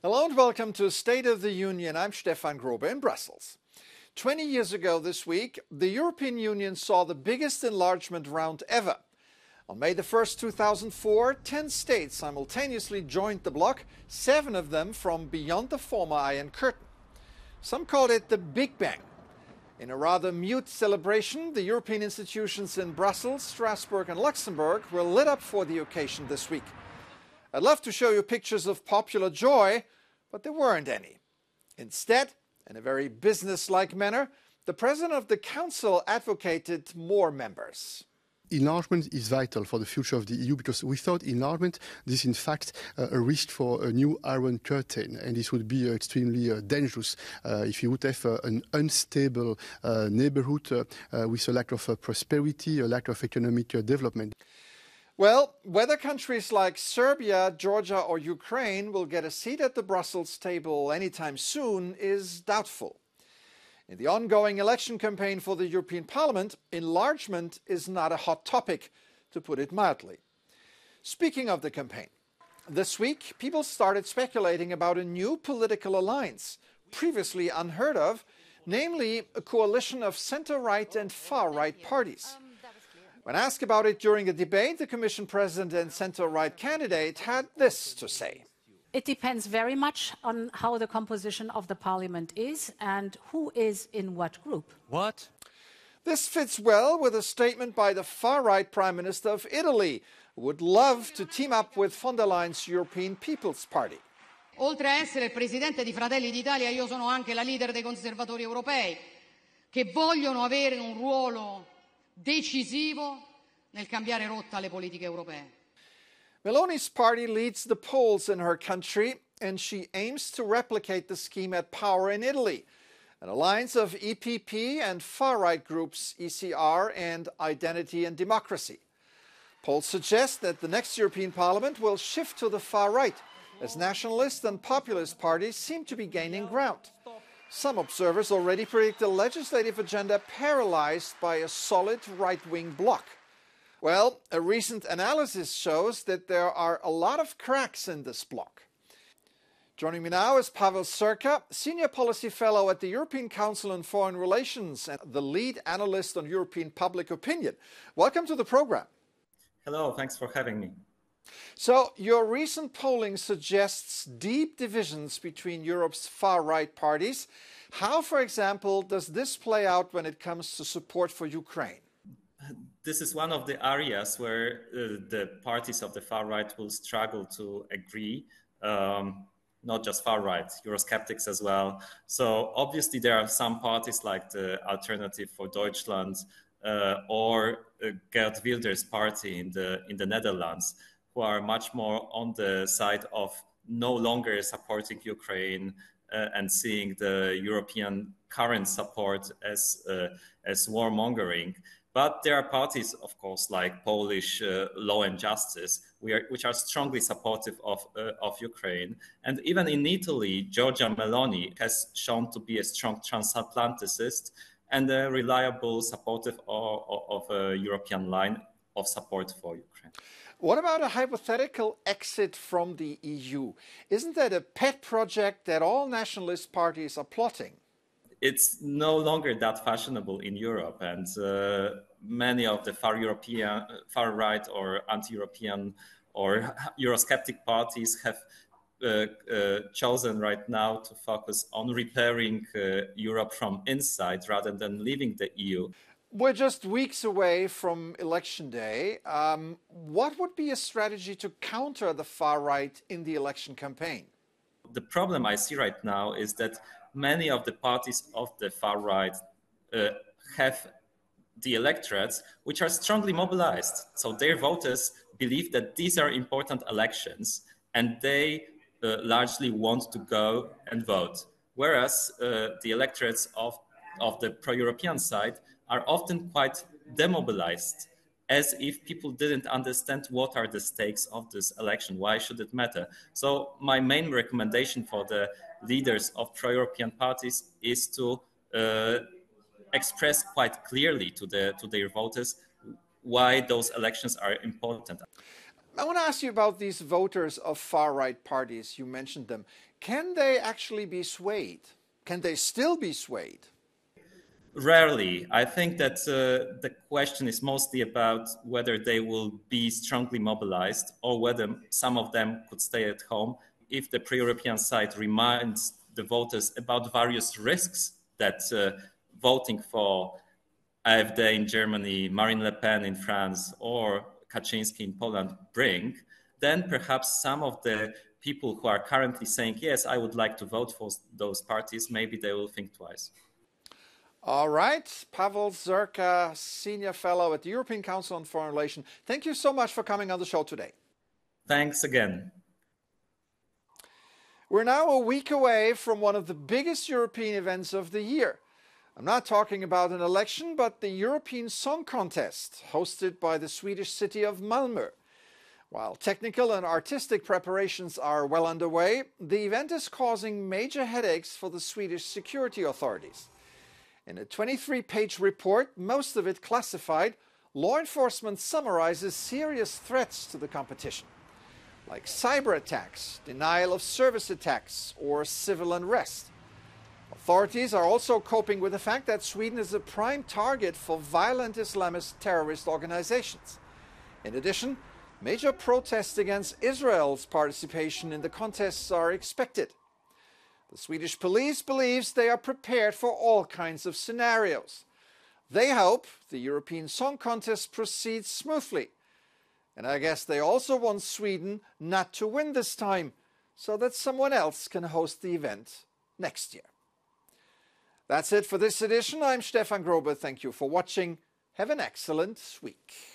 Hello and welcome to State of the Union. I'm Stefan Grobe in Brussels. 20 years ago this week, the European Union saw the biggest enlargement round ever. On May the 1st, 2004, 10 states simultaneously joined the bloc, 7 of them from beyond the former Iron Curtain. Some called it the Big Bang. In a rather mute celebration, the European institutions in Brussels, Strasbourg and Luxembourg were lit up for the occasion this week. I'd love to show you pictures of popular joy, but there weren't any. Instead, in a very business-like manner, the President of the Council advocated more members. Enlargement is vital for the future of the EU because without enlargement, this is in fact a risk for a new Iron Curtain, and this would be extremely dangerous if you would have an unstable neighborhood with a lack of prosperity, a lack of economic development. Well, whether countries like Serbia, Georgia or Ukraine will get a seat at the Brussels table anytime soon is doubtful. In the ongoing election campaign for the European Parliament, enlargement is not a hot topic, to put it mildly. Speaking of the campaign, this week people started speculating about a new political alliance, previously unheard of, namely a coalition of centre-right and far-right parties. When asked about it during a debate, the Commission President and centre-right candidate had this to say. It depends very much on how the composition of the parliament is and who is in what group. What? This fits well with a statement by the far-right Prime Minister of Italy, who would love to team up with von der Leyen's European People's Party. Oltre a essere il presidente di Fratelli d'Italia, io sono anche la leader dei conservatori europei, che vogliono avere un ruolo decisivo nel cambiare rotta alle politiche europee. Meloni's party leads the polls in her country, and she aims to replicate the scheme at power in Italy, an alliance of EPP and far-right groups ECR and Identity and Democracy. Polls suggest that the next European Parliament will shift to the far right, as nationalist and populist parties seem to be gaining ground. Some observers already predict a legislative agenda paralyzed by a solid right-wing bloc. Well, a recent analysis shows that there are a lot of cracks in this bloc. Joining me now is Pavel Serka, Senior Policy Fellow at the European Council on Foreign Relations and the lead analyst on European public opinion. Welcome to the program. Hello, thanks for having me. So, your recent polling suggests deep divisions between Europe's far-right parties. How, for example, does this play out when it comes to support for Ukraine? This is one of the areas where the parties of the far right will struggle to agree, not just far right, Eurosceptics as well. So obviously there are some parties like the Alternative for Deutschland or Geert Wilders' party in the Netherlands, who are much more on the side of no longer supporting Ukraine and seeing the European current support as warmongering. But there are parties, of course, like Polish Law and Justice, which are strongly supportive of Ukraine. And even in Italy, Giorgia Meloni has shown to be a strong transatlanticist and a reliable supportive of a European line of support for Ukraine. What about a hypothetical exit from the EU? Isn't that a pet project that all nationalist parties are plotting? It's no longer that fashionable in Europe, and many of the far right or anti-European or Eurosceptic parties have chosen right now to focus on repairing Europe from inside rather than leaving the EU. We're just weeks away from election day. What would be a strategy to counter the far right in the election campaign? The problem I see right now is that many of the parties of the far right have the electorates which are strongly mobilized. So their voters believe that these are important elections and they largely want to go and vote. Whereas the electorates of the pro-European side are often quite demobilized, as if people didn't understand what are the stakes of this election. Why should it matter? So my main recommendation for the leaders of pro-European parties is to express quite clearly to their voters why those elections are important. I want to ask you about these voters of far-right parties. You mentioned them. can they actually be swayed? Can they still be swayed? Rarely. I think that the question is mostly about whether they will be strongly mobilized or whether some of them could stay at home if the pro-European side reminds the voters about various risks that voting for AfD in Germany, Marine Le Pen in France, or Kaczynski in Poland bring, then perhaps some of the people who are currently saying, yes, I would like to vote for those parties, maybe they will think twice. All right. Pavel Zerka, Senior Fellow at the European Council on Foreign Relations. Thank you so much for coming on the show today. Thanks again. We're now a week away from one of the biggest European events of the year. I'm not talking about an election, but the European Song Contest, hosted by the Swedish city of Malmö. While technical and artistic preparations are well underway, the event is causing major headaches for the Swedish security authorities. In a 23-page report, most of it classified, law enforcement summarizes serious threats to the competition, like cyber attacks, denial of service attacks, or civil unrest. Authorities are also coping with the fact that Sweden is a prime target for violent Islamist terrorist organizations. In addition, major protests against Israel's participation in the contests are expected. The Swedish police believes they are prepared for all kinds of scenarios. They hope the European Song Contest proceeds smoothly. And I guess they also want Sweden not to win this time, so that someone else can host the event next year. That's it for this edition. I'm Stefan Grobe. Thank you for watching. Have an excellent week.